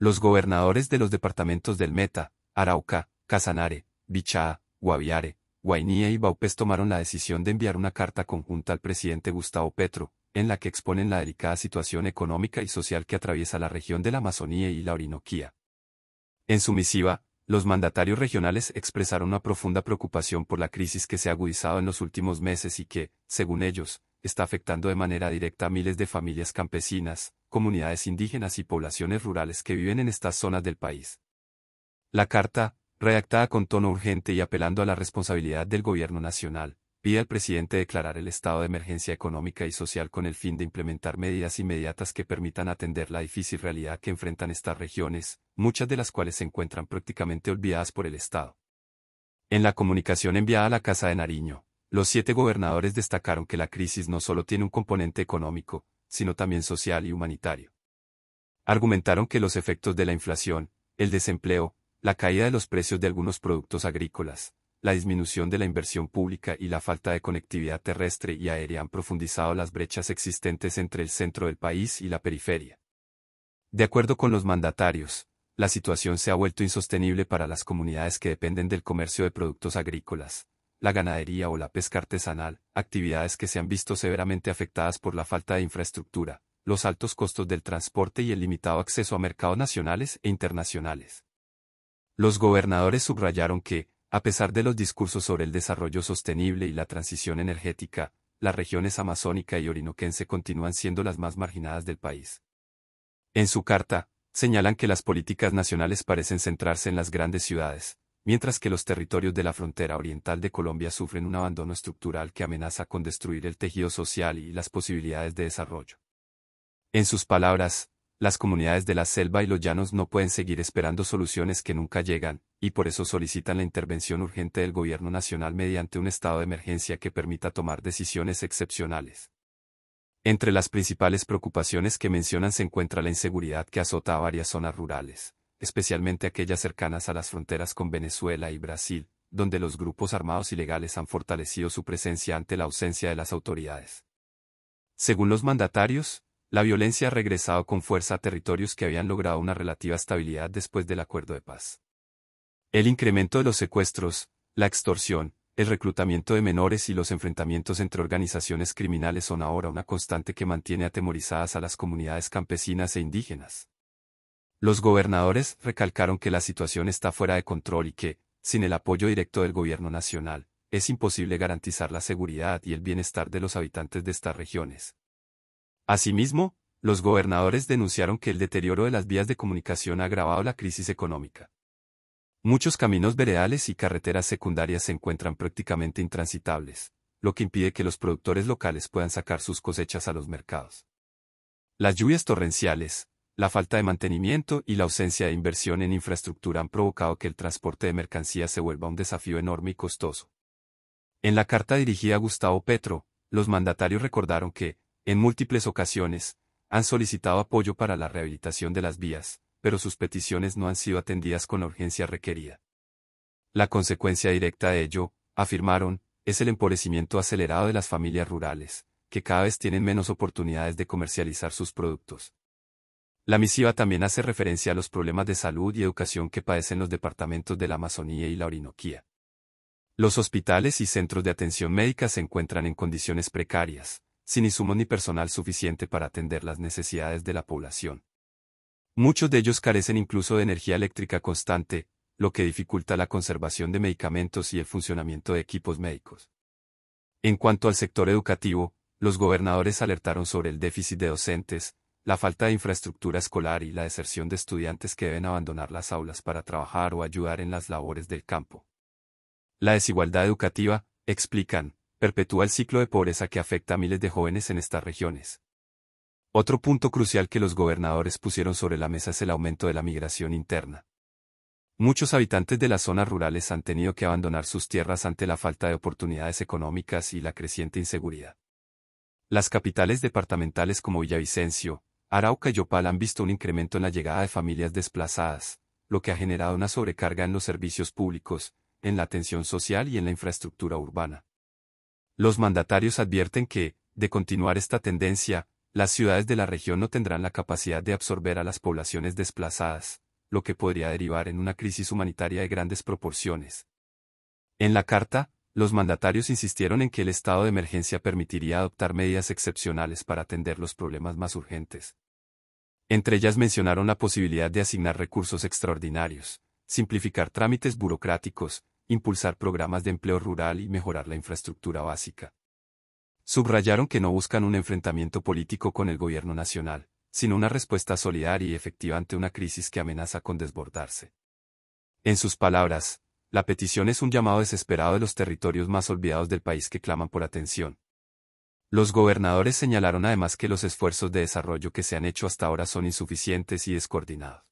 Los gobernadores de los departamentos del Meta, Arauca, Casanare, Bichá, Guaviare, Guainía y Vaupés tomaron la decisión de enviar una carta conjunta al presidente Gustavo Petro, en la que exponen la delicada situación económica y social que atraviesa la región de la Amazonía y la Orinoquía. En su misiva, los mandatarios regionales expresaron una profunda preocupación por la crisis que se ha agudizado en los últimos meses y que, según ellos, está afectando de manera directa a miles de familias campesinas, comunidades indígenas y poblaciones rurales que viven en estas zonas del país. La carta, redactada con tono urgente y apelando a la responsabilidad del gobierno nacional, pide al presidente declarar el estado de emergencia económica y social con el fin de implementar medidas inmediatas que permitan atender la difícil realidad que enfrentan estas regiones, muchas de las cuales se encuentran prácticamente olvidadas por el Estado. En la comunicación enviada a la Casa de Nariño, los 7 gobernadores destacaron que la crisis no solo tiene un componente económico, sino también social y humanitario. Argumentaron que los efectos de la inflación, el desempleo, la caída de los precios de algunos productos agrícolas, la disminución de la inversión pública y la falta de conectividad terrestre y aérea han profundizado las brechas existentes entre el centro del país y la periferia. De acuerdo con los mandatarios, la situación se ha vuelto insostenible para las comunidades que dependen del comercio de productos agrícolas, la ganadería o la pesca artesanal, actividades que se han visto severamente afectadas por la falta de infraestructura, los altos costos del transporte y el limitado acceso a mercados nacionales e internacionales. Los gobernadores subrayaron que, a pesar de los discursos sobre el desarrollo sostenible y la transición energética, las regiones amazónica y orinoquense continúan siendo las más marginadas del país. En su carta, señalan que las políticas nacionales parecen centrarse en las grandes ciudades, mientras que los territorios de la frontera oriental de Colombia sufren un abandono estructural que amenaza con destruir el tejido social y las posibilidades de desarrollo. En sus palabras, las comunidades de la selva y los llanos no pueden seguir esperando soluciones que nunca llegan, y por eso solicitan la intervención urgente del gobierno nacional mediante un estado de emergencia que permita tomar decisiones excepcionales. Entre las principales preocupaciones que mencionan se encuentra la inseguridad que azota a varias zonas rurales, especialmente aquellas cercanas a las fronteras con Venezuela y Brasil, donde los grupos armados ilegales han fortalecido su presencia ante la ausencia de las autoridades. Según los mandatarios, la violencia ha regresado con fuerza a territorios que habían logrado una relativa estabilidad después del acuerdo de paz. El incremento de los secuestros, la extorsión, el reclutamiento de menores y los enfrentamientos entre organizaciones criminales son ahora una constante que mantiene atemorizadas a las comunidades campesinas e indígenas. Los gobernadores recalcaron que la situación está fuera de control y que, sin el apoyo directo del gobierno nacional, es imposible garantizar la seguridad y el bienestar de los habitantes de estas regiones. Asimismo, los gobernadores denunciaron que el deterioro de las vías de comunicación ha agravado la crisis económica. Muchos caminos veredales y carreteras secundarias se encuentran prácticamente intransitables, lo que impide que los productores locales puedan sacar sus cosechas a los mercados. Las lluvias torrenciales, la falta de mantenimiento y la ausencia de inversión en infraestructura han provocado que el transporte de mercancías se vuelva un desafío enorme y costoso. En la carta dirigida a Gustavo Petro, los mandatarios recordaron que, en múltiples ocasiones, han solicitado apoyo para la rehabilitación de las vías, pero sus peticiones no han sido atendidas con la urgencia requerida. La consecuencia directa de ello, afirmaron, es el empobrecimiento acelerado de las familias rurales, que cada vez tienen menos oportunidades de comercializar sus productos. La misiva también hace referencia a los problemas de salud y educación que padecen los departamentos de la Amazonía y la Orinoquía. Los hospitales y centros de atención médica se encuentran en condiciones precarias, sin insumos ni personal suficiente para atender las necesidades de la población. Muchos de ellos carecen incluso de energía eléctrica constante, lo que dificulta la conservación de medicamentos y el funcionamiento de equipos médicos. En cuanto al sector educativo, los gobernadores alertaron sobre el déficit de docentes, la falta de infraestructura escolar y la deserción de estudiantes que deben abandonar las aulas para trabajar o ayudar en las labores del campo. La desigualdad educativa, explican, perpetúa el ciclo de pobreza que afecta a miles de jóvenes en estas regiones. Otro punto crucial que los gobernadores pusieron sobre la mesa es el aumento de la migración interna. Muchos habitantes de las zonas rurales han tenido que abandonar sus tierras ante la falta de oportunidades económicas y la creciente inseguridad. Las capitales departamentales como Villavicencio, Arauca y Yopal han visto un incremento en la llegada de familias desplazadas, lo que ha generado una sobrecarga en los servicios públicos, en la atención social y en la infraestructura urbana. Los mandatarios advierten que, de continuar esta tendencia, las ciudades de la región no tendrán la capacidad de absorber a las poblaciones desplazadas, lo que podría derivar en una crisis humanitaria de grandes proporciones. En la carta, los mandatarios insistieron en que el estado de emergencia permitiría adoptar medidas excepcionales para atender los problemas más urgentes. Entre ellas mencionaron la posibilidad de asignar recursos extraordinarios, simplificar trámites burocráticos, impulsar programas de empleo rural y mejorar la infraestructura básica. Subrayaron que no buscan un enfrentamiento político con el gobierno nacional, sino una respuesta solidaria y efectiva ante una crisis que amenaza con desbordarse. En sus palabras, la petición es un llamado desesperado de los territorios más olvidados del país que claman por atención. Los gobernadores señalaron además que los esfuerzos de desarrollo que se han hecho hasta ahora son insuficientes y descoordinados.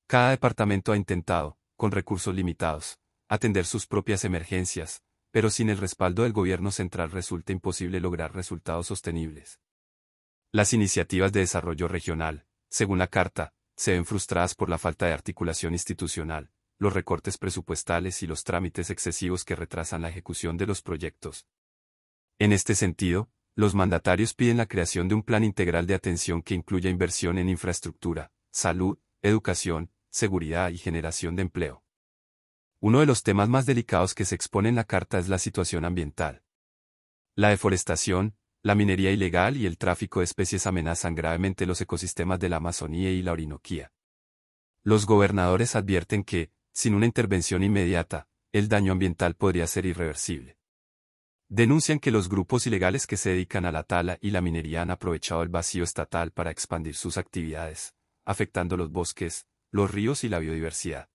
Cada departamento ha intentado, con recursos limitados, atender sus propias emergencias, pero sin el respaldo del gobierno central resulta imposible lograr resultados sostenibles. Las iniciativas de desarrollo regional, según la carta, se ven frustradas por la falta de articulación institucional, los recortes presupuestales y los trámites excesivos que retrasan la ejecución de los proyectos. En este sentido, los mandatarios piden la creación de un plan integral de atención que incluya inversión en infraestructura, salud, educación, seguridad y generación de empleo. Uno de los temas más delicados que se expone en la carta es la situación ambiental. La deforestación, la minería ilegal y el tráfico de especies amenazan gravemente los ecosistemas de la Amazonía y la Orinoquía. Los gobernadores advierten que, sin una intervención inmediata, el daño ambiental podría ser irreversible. Denuncian que los grupos ilegales que se dedican a la tala y la minería han aprovechado el vacío estatal para expandir sus actividades, afectando los bosques, los ríos y la biodiversidad.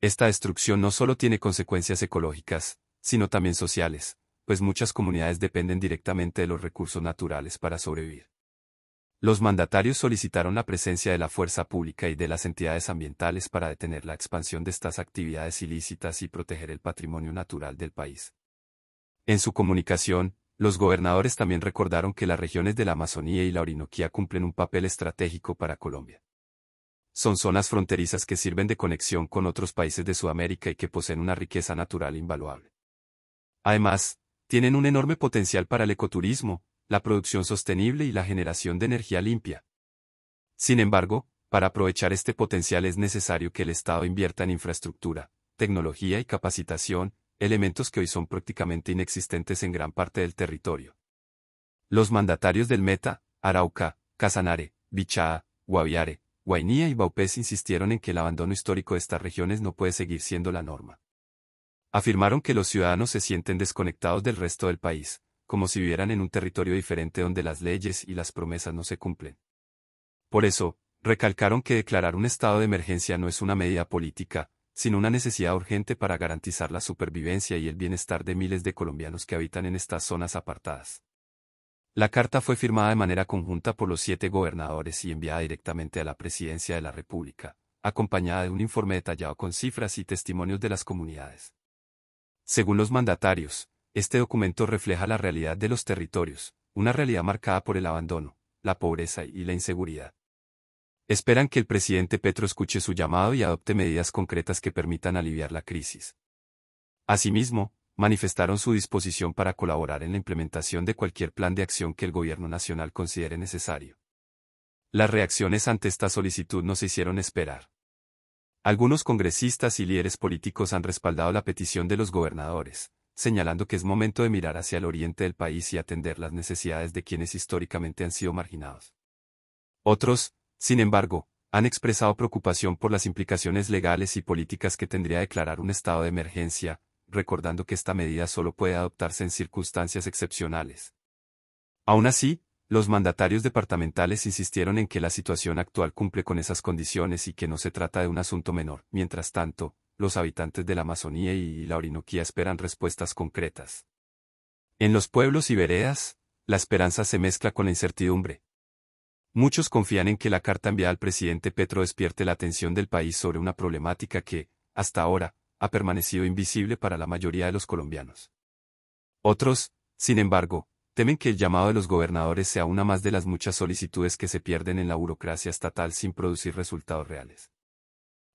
Esta destrucción no solo tiene consecuencias ecológicas, sino también sociales, pues muchas comunidades dependen directamente de los recursos naturales para sobrevivir. Los mandatarios solicitaron la presencia de la fuerza pública y de las entidades ambientales para detener la expansión de estas actividades ilícitas y proteger el patrimonio natural del país. En su comunicación, los gobernadores también recordaron que las regiones de la Amazonía y la Orinoquía cumplen un papel estratégico para Colombia. Son zonas fronterizas que sirven de conexión con otros países de Sudamérica y que poseen una riqueza natural invaluable. Además, tienen un enorme potencial para el ecoturismo, la producción sostenible y la generación de energía limpia. Sin embargo, para aprovechar este potencial es necesario que el Estado invierta en infraestructura, tecnología y capacitación, elementos que hoy son prácticamente inexistentes en gran parte del territorio. Los mandatarios del Meta, Arauca, Casanare, Bichada, Guaviare, Guainía y Vaupés insistieron en que el abandono histórico de estas regiones no puede seguir siendo la norma. Afirmaron que los ciudadanos se sienten desconectados del resto del país, como si vivieran en un territorio diferente donde las leyes y las promesas no se cumplen. Por eso, recalcaron que declarar un estado de emergencia no es una medida política, sino una necesidad urgente para garantizar la supervivencia y el bienestar de miles de colombianos que habitan en estas zonas apartadas. La carta fue firmada de manera conjunta por los 7 gobernadores y enviada directamente a la Presidencia de la República, acompañada de un informe detallado con cifras y testimonios de las comunidades. Según los mandatarios, este documento refleja la realidad de los territorios, una realidad marcada por el abandono, la pobreza y la inseguridad. Esperan que el presidente Petro escuche su llamado y adopte medidas concretas que permitan aliviar la crisis. Asimismo, manifestaron su disposición para colaborar en la implementación de cualquier plan de acción que el gobierno nacional considere necesario. Las reacciones ante esta solicitud no se hicieron esperar. Algunos congresistas y líderes políticos han respaldado la petición de los gobernadores, señalando que es momento de mirar hacia el oriente del país y atender las necesidades de quienes históricamente han sido marginados. Otros, sin embargo, han expresado preocupación por las implicaciones legales y políticas que tendría declarar un estado de emergencia, recordando que esta medida solo puede adoptarse en circunstancias excepcionales. Aún así, los mandatarios departamentales insistieron en que la situación actual cumple con esas condiciones y que no se trata de un asunto menor. Mientras tanto, los habitantes de la Amazonía y la Orinoquía esperan respuestas concretas. En los pueblos y veredas, la esperanza se mezcla con la incertidumbre. Muchos confían en que la carta enviada al presidente Petro despierte la atención del país sobre una problemática que, hasta ahora, ha permanecido invisible para la mayoría de los colombianos. Otros, sin embargo, temen que el llamado de los gobernadores sea una más de las muchas solicitudes que se pierden en la burocracia estatal sin producir resultados reales.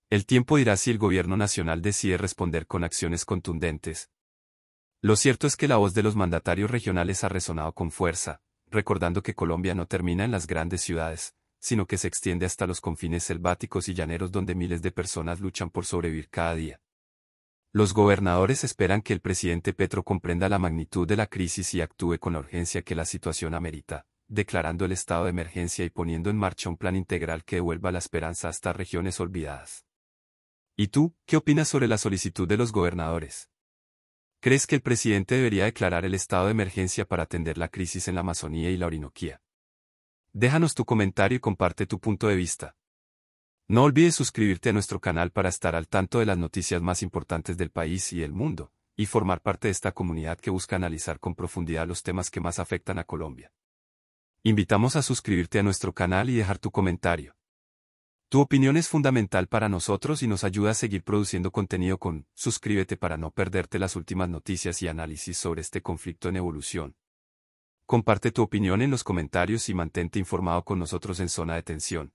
El tiempo dirá si el gobierno nacional decide responder con acciones contundentes. Lo cierto es que la voz de los mandatarios regionales ha resonado con fuerza, recordando que Colombia no termina en las grandes ciudades, sino que se extiende hasta los confines selváticos y llaneros donde miles de personas luchan por sobrevivir cada día. Los gobernadores esperan que el presidente Petro comprenda la magnitud de la crisis y actúe con la urgencia que la situación amerita, declarando el estado de emergencia y poniendo en marcha un plan integral que devuelva la esperanza a estas regiones olvidadas. ¿Y tú, qué opinas sobre la solicitud de los gobernadores? ¿Crees que el presidente debería declarar el estado de emergencia para atender la crisis en la Amazonía y la Orinoquía? Déjanos tu comentario y comparte tu punto de vista. No olvides suscribirte a nuestro canal para estar al tanto de las noticias más importantes del país y del mundo, y formar parte de esta comunidad que busca analizar con profundidad los temas que más afectan a Colombia. Invitamos a suscribirte a nuestro canal y dejar tu comentario. Tu opinión es fundamental para nosotros y nos ayuda a seguir produciendo contenido con suscríbete para no perderte las últimas noticias y análisis sobre este conflicto en evolución. Comparte tu opinión en los comentarios y mantente informado con nosotros en Zona de Tensión.